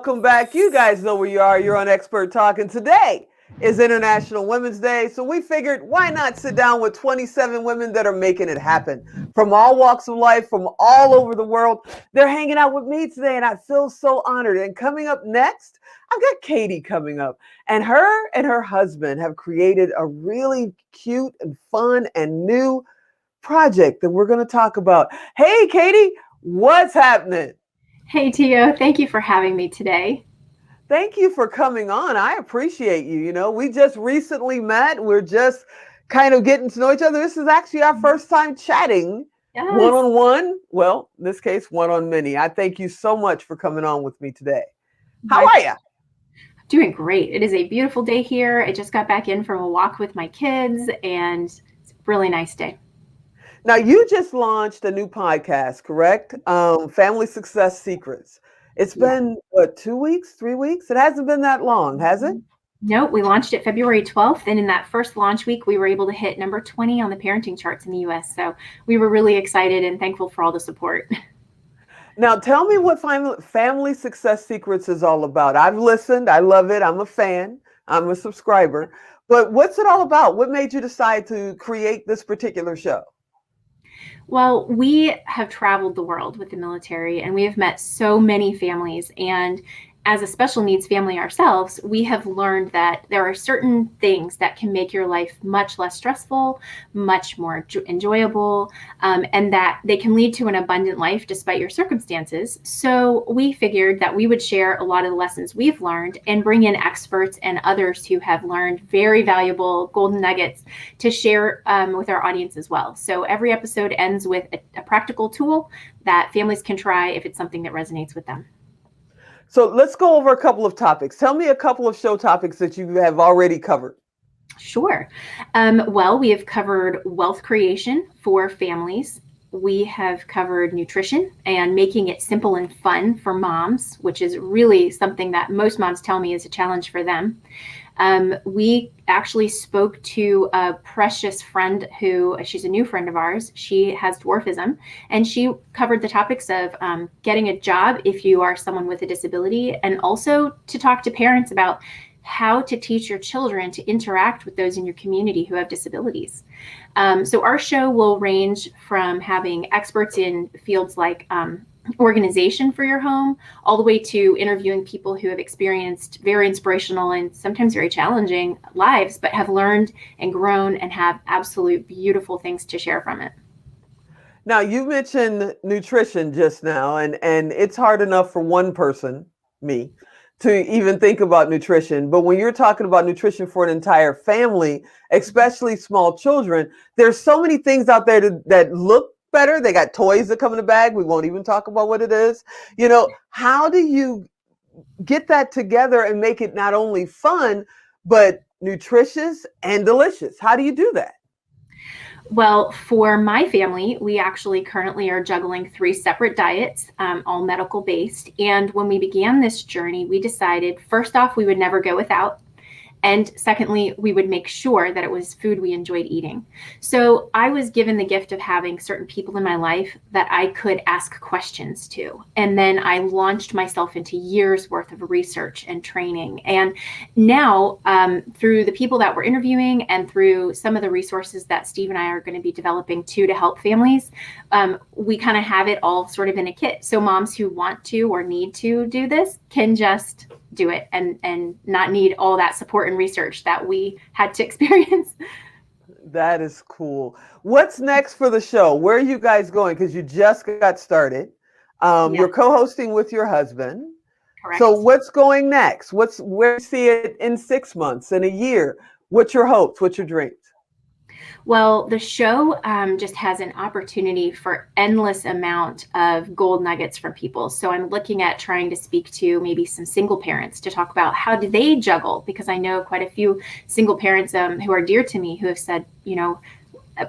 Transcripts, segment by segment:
welcome back. You guys know where you are. You're on Expert Talk, and today is International Women's Day, so we figured why not sit down with 27 women that are making it happen from all walks of life, from all over the world. They're hanging out with me today, and I feel so honored. And coming up next, I've got Katie coming up, and her husband have created a really cute and fun and new project that we're going to talk about. Hey, Katie, what's happening? Hey, Tio, thank you for having me today. Thank you for coming on. I appreciate you. You know, we just recently met. We're just kind of getting to know each other. This is actually our first time chatting one-on-one. Well, in this case, one-on-many. I thank you so much for coming on with me today. How are you? Doing great. It is a beautiful day here. I just got back in from a walk with my kids, and it's a really nice day. Now, you just launched a new podcast, correct? Family Success Secrets. It's been, what, 2 weeks, 3 weeks? It hasn't been that long, has it? No, we launched it February 12th. And in that first launch week, we were able to hit number 20 on the parenting charts in the US. So we were really excited and thankful for all the support. Now, tell me what Family Success Secrets is all about. I've listened. I love it. I'm a fan. I'm a subscriber. But what's it all about? What made you decide to create this particular show? Well, we have traveled the world with the military, and we have met so many families. And as a special needs family ourselves, we have learned that there are certain things that can make your life much less stressful, much more enjoyable, and that they can lead to an abundant life despite your circumstances. So we figured that we would share a lot of the lessons we've learned and bring in experts and others who have learned very valuable golden nuggets to share with our audience as well. So every episode ends with a practical tool that families can try if it's something that resonates with them. So let's go over a couple of topics. Tell me a couple of show topics that you have already covered. Sure. Well, we have covered wealth creation for families. We have covered nutrition and making it simple and fun for moms, which is really something that most moms tell me is a challenge for them. We actually spoke to a precious friend she's a new friend of ours. She has dwarfism, and she covered the topics of getting a job if you are someone with a disability, and also to talk to parents about how to teach your children to interact with those in your community who have disabilities. So our show will range from having experts in fields like organization for your home, all the way to interviewing people who have experienced very inspirational and sometimes very challenging lives, but have learned and grown and have absolute beautiful things to share from it. Now, you mentioned nutrition just now, and it's hard enough for one person, me, to even think about nutrition. But when you're talking about nutrition for an entire family, especially small children, there's so many things out there that look better. They got toys that come in a bag. We won't even talk about what it is. You know, how do you get that together and make it not only fun, but nutritious and delicious? How do you do that? Well, for my family, we actually currently are juggling 3 separate diets, all medical based. And when we began this journey, we decided, first off, we would never go without. And secondly, we would make sure that it was food we enjoyed eating. So I was given the gift of having certain people in my life that I could ask questions to. And then I launched myself into years worth of research and training. And now through the people that we're interviewing and through some of the resources that Steve and I are going to be developing to help families, we kind of have it all sort of in a kit. So moms who want to or need to do this can just do it and not need all that support and research that we had to experience. That is cool. What's next for the show? Where are you guys going? Because you just got started. You're co-hosting with your husband. Correct. So what's going next? Where do you see it in 6 months, in a year? What's your hopes? What's your dreams? Well, the show just has an opportunity for endless amount of gold nuggets from people. So I'm looking at trying to speak to maybe some single parents to talk about how do they juggle, because I know quite a few single parents who are dear to me who have said,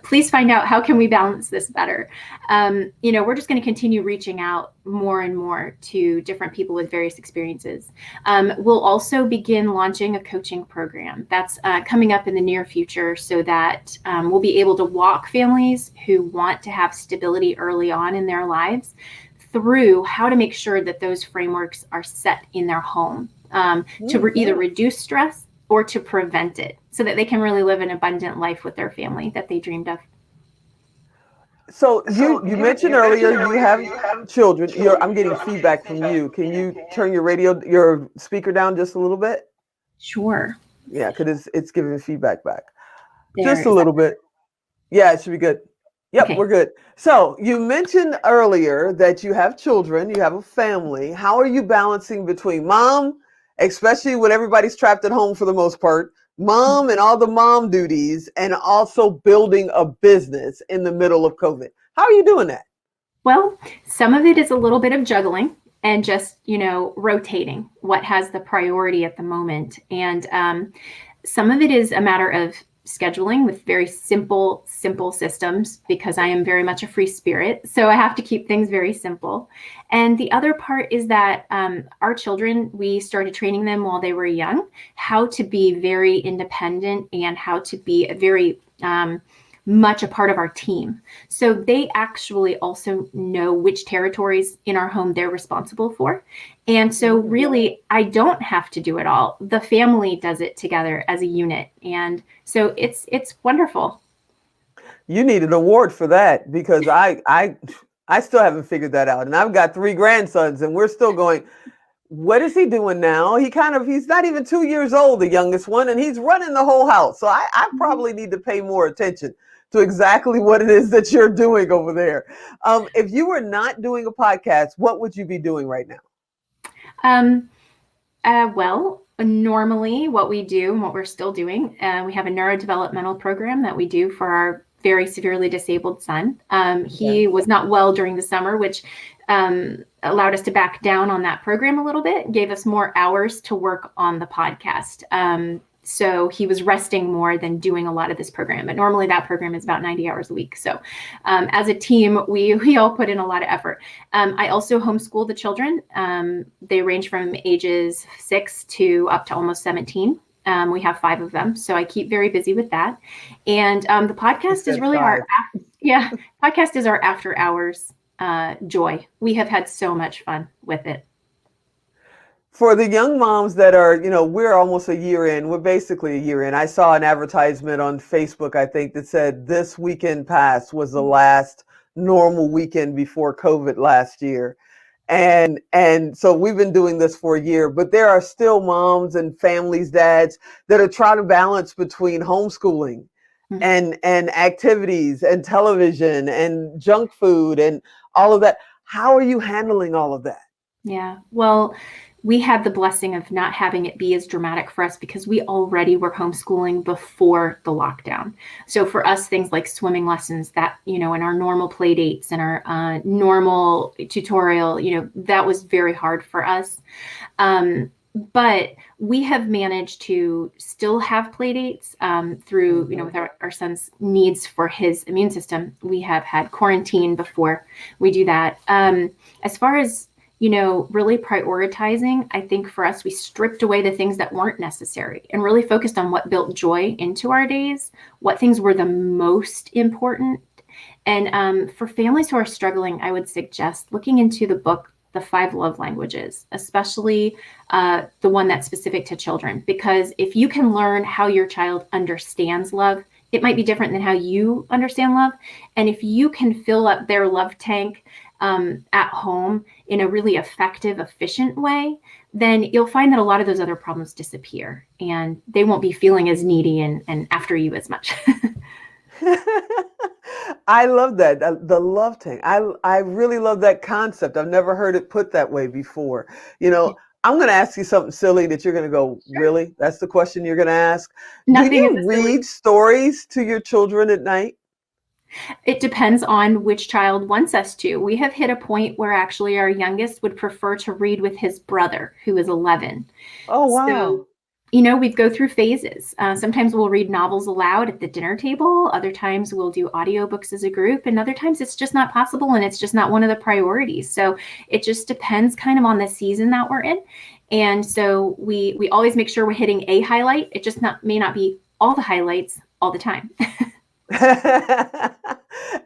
please find out how can we balance this better. We're just going to continue reaching out more and more to different people with various experiences. We'll also begin launching a coaching program that's coming up in the near future, so that we'll be able to walk families who want to have stability early on in their lives through how to make sure that those frameworks are set in their home to either reduce stress or to prevent it so that they can really live an abundant life with their family that they dreamed of. So you mentioned earlier you have children. I'm getting feedback from you. Can you turn your speaker down just a little bit? Sure. Yeah, because it's giving feedback back. Just a little bit. Yeah, it should be good. Yep, okay. We're good. So you mentioned earlier that you have children, you have a family. How are you balancing between mom, especially when everybody's trapped at home for the most part, mom and all the mom duties, and also building a business in the middle of COVID? How are you doing that? Well, some of it is a little bit of juggling and just, rotating what has the priority at the moment. And some of it is a matter of scheduling with very simple systems, because I am very much a free spirit. So I have to keep things very simple. And the other part is that our children, we started training them while they were young, how to be very independent and how to be very much a part of our team. So they actually also know which territories in our home they're responsible for. And so really, I don't have to do it all. The family does it together as a unit. And so it's wonderful. You need an award for that, because I still haven't figured that out. And I've got 3 grandsons and we're still going, what is he doing now? He's not even 2 years old, the youngest one, and he's running the whole house. So I probably need to pay more attention to exactly what it is that you're doing over there. If you were not doing a podcast, what would you be doing right now? Well, normally what we do and what we're still doing, we have a neurodevelopmental program that we do for our very severely disabled son. He was not well during the summer, which allowed us to back down on that program a little bit, gave us more hours to work on the podcast. So he was resting more than doing a lot of this program. But normally that program is about 90 hours a week. So as a team, we all put in a lot of effort. I also homeschool the children. They range from ages 6 to up to almost 17. We have 5 of them. So I keep very busy with that. And the podcast is really podcast is our after hours joy. We have had so much fun with it. For the young moms that are, we're almost a year in, we're basically a year in. I saw an advertisement on Facebook, I think, that said this weekend past was the last normal weekend before COVID last year. And so we've been doing this for a year, but there are still moms and families, dads that are trying to balance between homeschooling and activities and television and junk food and all of that. How are you handling all of that? Yeah, well, we had the blessing of not having it be as dramatic for us because we already were homeschooling before the lockdown. So for us, things like swimming lessons that, and our normal play dates and our normal tutorial, that was very hard for us. But we have managed to still have play dates through, with our son's needs for his immune system. We have had quarantine before we do that. As far as really prioritizing, I think for us, we stripped away the things that weren't necessary and really focused on what built joy into our days, what things were the most important. And for families who are struggling, I would suggest looking into the book, The 5 Love Languages, especially the one that's specific to children, because if you can learn how your child understands love, it might be different than how you understand love. And if you can fill up their love tank at home in a really effective, efficient way, then you'll find that a lot of those other problems disappear and they won't be feeling as needy and after you as much. I love that. The love tank. I really love that concept. I've never heard it put that way before. I'm going to ask you something silly that you're going to go, really? That's the question you're going to ask? Nothing. Do you read stories to your children at night? It depends on which child wants us to. We have hit a point where actually our youngest would prefer to read with his brother, who is 11. Oh, wow. So, we go through phases. Sometimes we'll read novels aloud at the dinner table. Other times we'll do audiobooks as a group. And other times it's just not possible and it's just not one of the priorities. So it just depends kind of on the season that we're in. And so we always make sure we're hitting a highlight. It just may not be all the highlights all the time.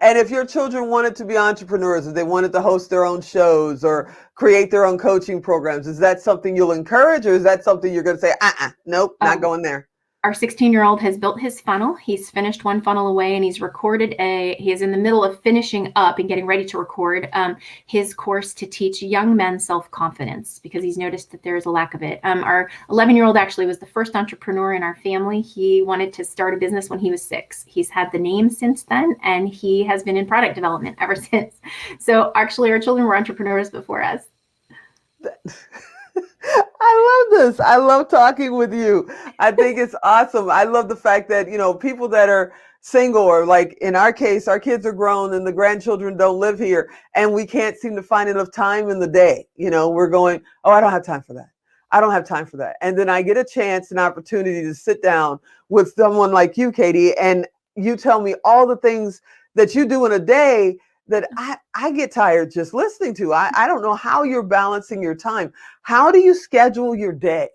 And if your children wanted to be entrepreneurs, if they wanted to host their own shows or create their own coaching programs, is that something you'll encourage, or is that something you're going to say, nope, not going there? Our 16-year-old has built his funnel. He's finished one funnel away, and he's recorded he is in the middle of finishing up and getting ready to record his course to teach young men self-confidence, because he's noticed that there is a lack of it. Our 11-year-old actually was the first entrepreneur in our family. He wanted to start a business when he was 6. He's had the name since then, and he has been in product development ever since. So actually, our children were entrepreneurs before us. I love this. I love talking with you. I think it's awesome. I love the fact that, people that are single, or like in our case, our kids are grown and the grandchildren don't live here, and we can't seem to find enough time in the day. We're going, oh, I don't have time for that. I don't have time for that. And then I get a chance, an opportunity to sit down with someone like you, Katie, and you tell me all the things that you do in a day that I get tired just listening to. I don't know how you're balancing your time. How do you schedule your day?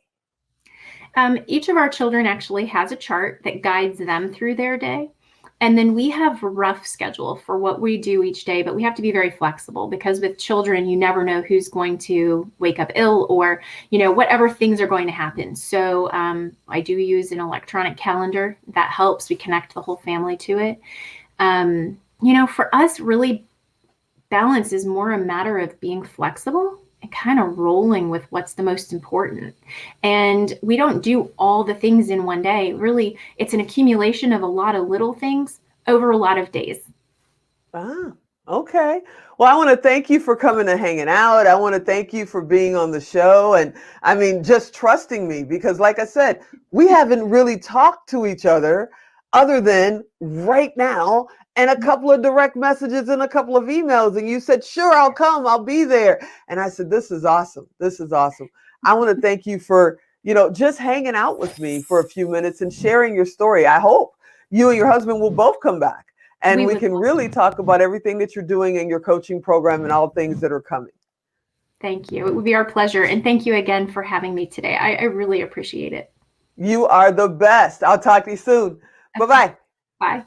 Each of our children actually has a chart that guides them through their day. And then we have a rough schedule for what we do each day, but we have to be very flexible, because with children, you never know who's going to wake up ill, or, whatever things are going to happen. So I do use an electronic calendar that helps. We connect the whole family to it. For us, really, balance is more a matter of being flexible and kind of rolling with what's the most important. And we don't do all the things in one day. Really, it's an accumulation of a lot of little things over a lot of days. Okay. Well, I want to thank you for coming and hanging out. I want to thank you for being on the show. And I mean, just trusting me, because like I said, we haven't really talked to each other than right now, and a couple of direct messages and a couple of emails. And you said, sure, I'll come. I'll be there. And I said, this is awesome. This is awesome. I want to thank you for, just hanging out with me for a few minutes and sharing your story. I hope you and your husband will both come back, and we can really talk about everything that you're doing in your coaching program and all things that are coming. Thank you. It would be our pleasure. And thank you again for having me today. I really appreciate it. You are the best. I'll talk to you soon. Bye-bye. Bye.